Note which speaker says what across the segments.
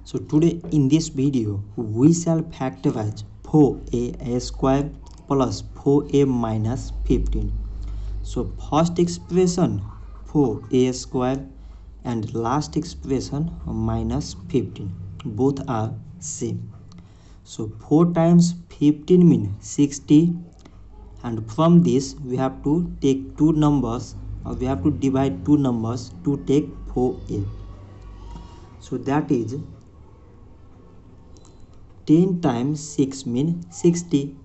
Speaker 1: So today in this video we shall factorize 4a square plus 4a minus 15. So first expression 4a square and last expression minus 15, both are same. So 4 times 15 means 60, and from this we have to take two numbers, or we have to divide two numbers to take 4a. So that is 10 times 6 means 60,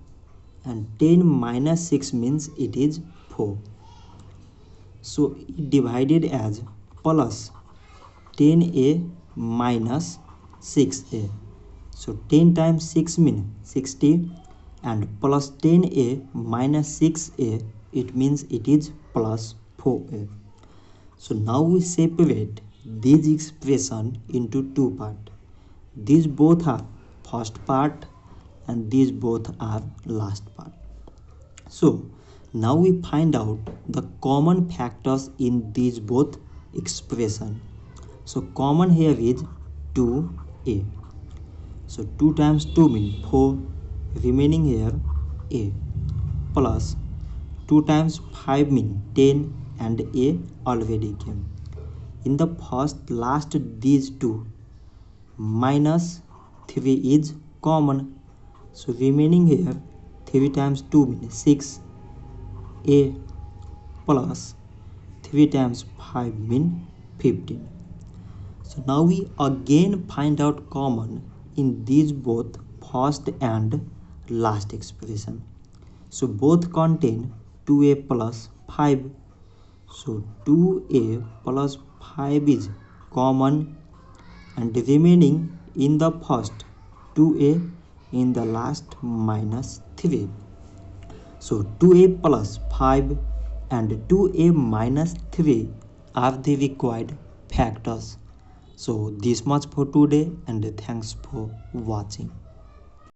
Speaker 1: and 10 minus 6 means it is 4. So it divided as plus 10a minus 6a. So 10 times 6 means 60, and plus 10a minus 6a, it means it is plus 4a. So now we separate this expression into two parts. These both are first part and these both are last part. So now we find out the common factors in these both expression. So common here is 2a. So 2 times 2 means 4, remaining here a, plus 2 times 5 means 10, and a already came. In the first last these two, minus 3 is common. So remaining here 3 times 2 means 6, a, plus 3 times 5 means 15. So now we again find out common in these both first and last expression. So both contain 2a plus 5. So 2a plus 5 is common, and remaining in the first 2a, in the last minus 3. So 2a plus 5 and 2a minus 3 are the required factors. So this much for today, and thanks for watching.